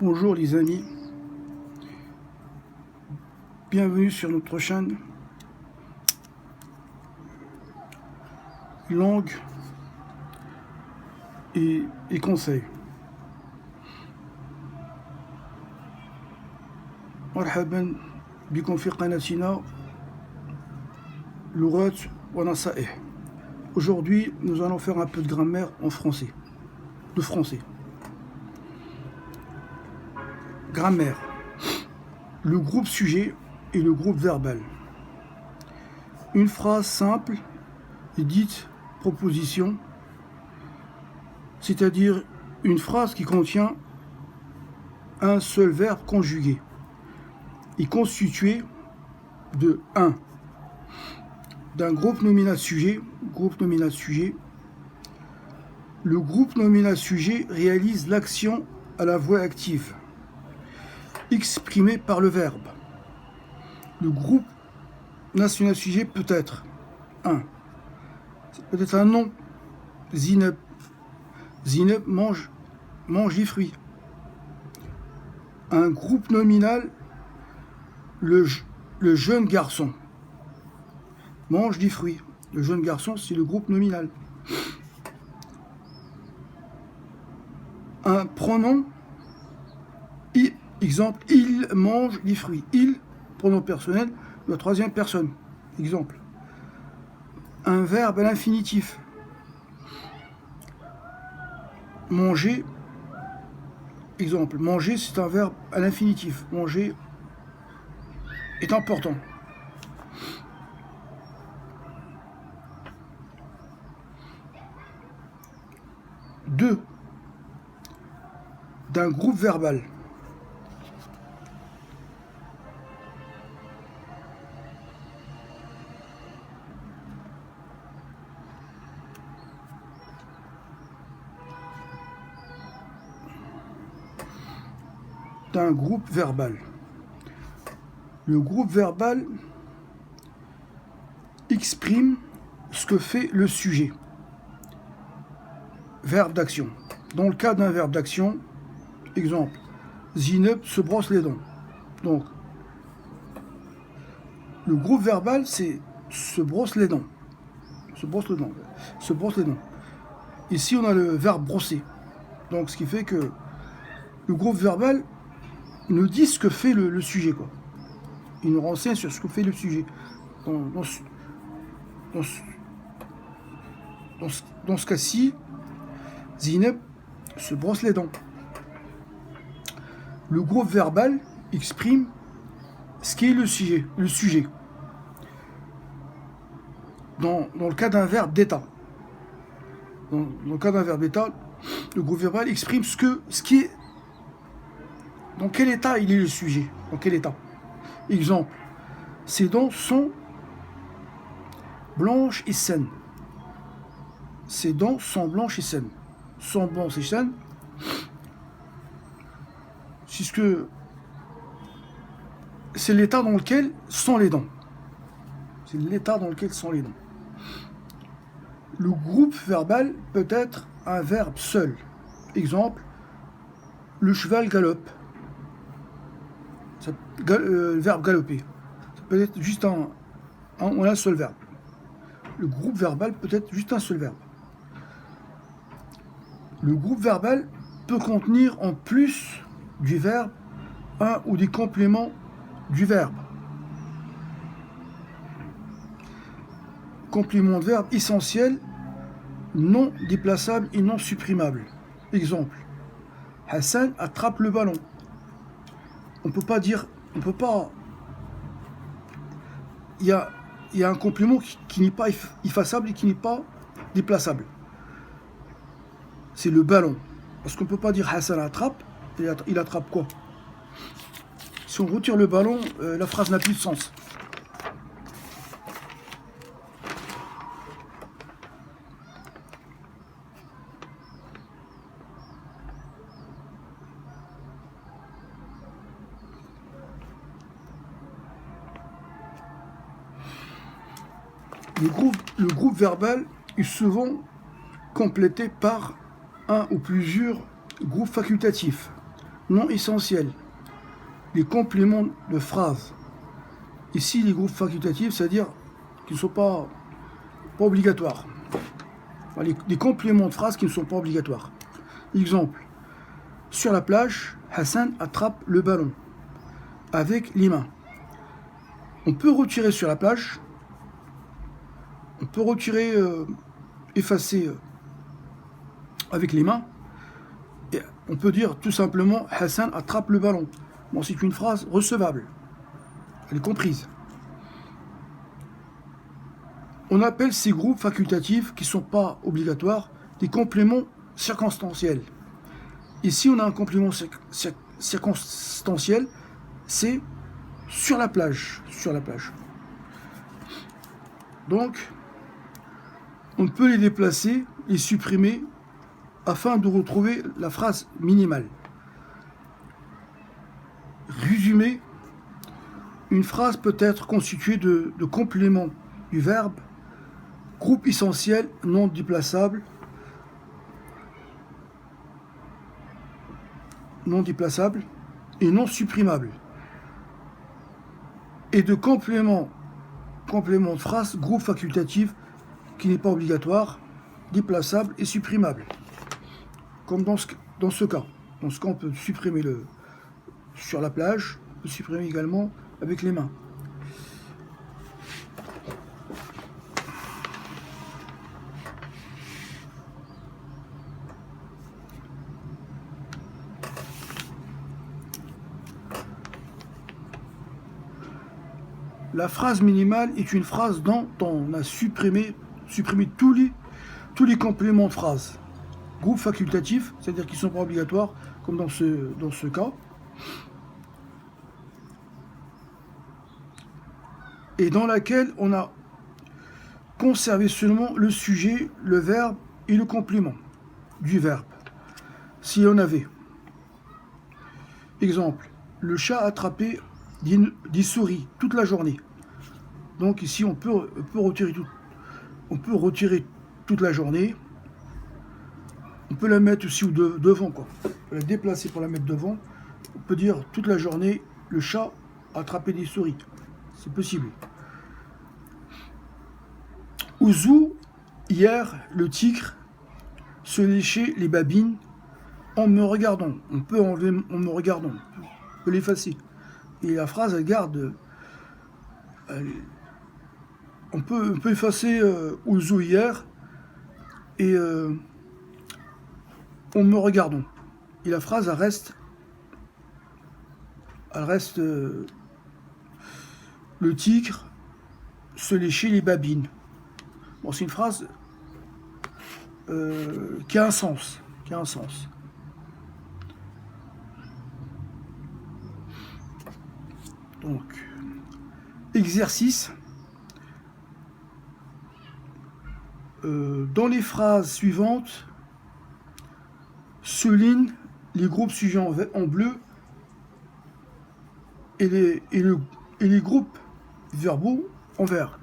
Bonjour les amis, bienvenue sur notre chaîne Langue et conseils. مرحبا بكم في قناتنا لغات ونصائح. Aujourd'hui, nous allons faire un peu de grammaire en français, de français. Grammaire. Le groupe sujet et le groupe verbal. Une phrase simple est dite proposition, c'est-à-dire une phrase qui contient un seul verbe conjugué et constitué de 1. D'un groupe nominal sujet, le groupe nominal sujet réalise l'action à la voix active, exprimée par le verbe. Le groupe national sujet peut être 1. C'est peut-être un nom. Zineb. Zineb mange des fruits. Un groupe nominal, le jeune garçon mange des fruits. Le jeune garçon, c'est le groupe nominal. Un pronom, exemple, il mange des fruits. Il, pronom personnel, la troisième personne. Exemple. Un verbe à l'infinitif. Manger. Exemple. Manger, c'est un verbe à l'infinitif. Manger est important. Deux. D'un groupe verbal. D'un groupe verbal. Le groupe verbal exprime ce que fait le sujet. Verbe d'action. Dans le cas d'un verbe d'action, exemple, Zineb se brosse les dents. Donc, le groupe verbal, c'est se brosse les dents. Se brosse les dents. Se brosse les dents. Ici, on a le verbe brosser. Donc, ce qui fait que le groupe verbal nous dit ce que fait le sujet, quoi. Il nous renseigne sur ce que fait le sujet. Dans ce cas-ci, Zineb se brosse les dents. Le groupe verbal exprime ce qu'est le sujet. Dans le cas d'un verbe d'état. Dans le cas d'un verbe d'état, le groupe verbal exprime ce qui est. Dans quel état il est le sujet? Dans quel état? Exemple, ses dents sont blanches et saines. Ses dents sont blanches et saines. Sont blanches et saines. C'est l'état dans lequel sont les dents. C'est l'état dans lequel sont les dents. Le groupe verbal peut être un verbe seul. Exemple, le cheval galope. Le verbe galoper. Ça peut être juste un seul verbe. Le groupe verbal peut être juste un seul verbe. Le groupe verbal peut contenir en plus du verbe un ou des compléments du verbe. Complément de verbe essentiel, non déplaçable et non supprimable. Exemple, Hassan attrape le ballon. On peut pas. Il y a un complément qui n'est pas effaçable et qui n'est pas déplaçable. C'est le ballon. Parce qu'on ne peut pas dire Hassan attrape, il attrape quoi? Si on retire le ballon, la phrase n'a plus de sens. Le groupe verbal est souvent complété par un ou plusieurs groupes facultatifs, non essentiels, les compléments de phrases. Ici, les groupes facultatifs, c'est-à-dire qui ne sont pas obligatoires. Les compléments de phrases qui ne sont pas obligatoires. Exemple, sur la plage, Hassan attrape le ballon avec les mains. On peut retirer sur la plage, on peut retirer, effacer avec les mains, et on peut dire tout simplement Hassan attrape le ballon. Bon, c'est une phrase recevable, elle est comprise. On appelle ces groupes facultatifs qui ne sont pas obligatoires des compléments circonstanciels. Ici, on a un complément circonstanciel, c'est sur la plage. Sur la plage. Donc, on peut les déplacer, les supprimer, afin de retrouver la phrase minimale. Résumé, une phrase peut être constituée de compléments du verbe, groupe essentiel non déplaçable, et non supprimable, et de complément de phrase, groupe facultatif qui n'est pas obligatoire, déplaçable et supprimable. Comme dans ce cas. Dans ce cas, on peut supprimer le sur la plage, on peut supprimer également avec les mains. La phrase minimale est une phrase dont on a supprimé tous les compléments de phrase. Groupe facultatif, c'est-à-dire qu'ils ne sont pas obligatoires, comme dans ce cas. Et dans laquelle on a conservé seulement le sujet, le verbe et le complément du verbe. Si on avait, exemple, le chat a attrapé des souris toute la journée. Donc ici on peut retirer toute la journée. On peut la mettre aussi devant, quoi. On peut la déplacer pour la mettre devant. On peut dire toute la journée le chat a attrapé des souris. C'est possible. Ouzou, hier, le tigre se léchait les babines en me regardant. On peut enlever en me regardant. On peut l'effacer. Et la phrase, elle garde. On peut effacer Ouzou hier et en me regardant. Et la phrase, elle reste. Le tigre se léchait les babines. Bon, c'est une phrase qui a un sens. Donc, exercice. Dans les phrases suivantes, souligne les groupes sujets en bleu et les groupes verbaux en vert.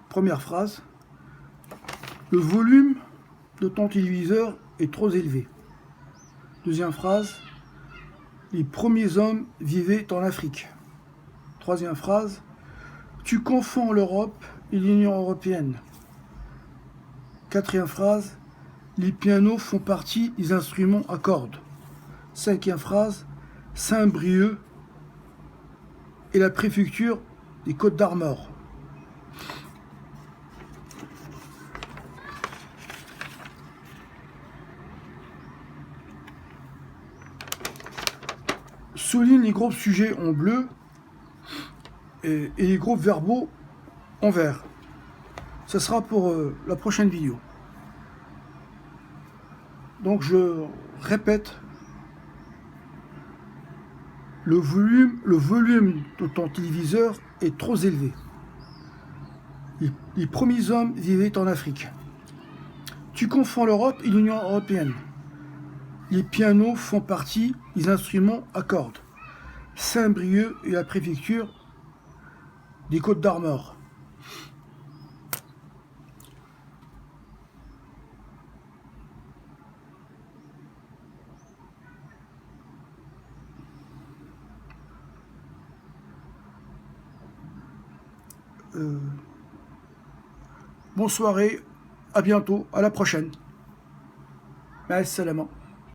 Première phrase. Le volume de ton téléviseur est trop élevé. Deuxième phrase. Les premiers hommes vivaient en Afrique. Troisième phrase. Tu confonds l'Europe et l'Union européenne. Quatrième phrase. Les pianos font partie des instruments à cordes. Cinquième phrase. Saint-Brieuc est la préfecture des Côtes-d'Armor. Souligne les groupes sujets en bleu et les groupes verbaux en vert. Ce sera pour la prochaine vidéo. Donc je répète, le volume de ton téléviseur est trop élevé. Les premiers hommes vivaient en Afrique. Tu confonds l'Europe et l'Union européenne. Les pianos font partie des instruments à cordes. Saint-Brieuc et la préfecture des Côtes-d'Armor. Bonne soirée, à bientôt, à la prochaine. Assalamu.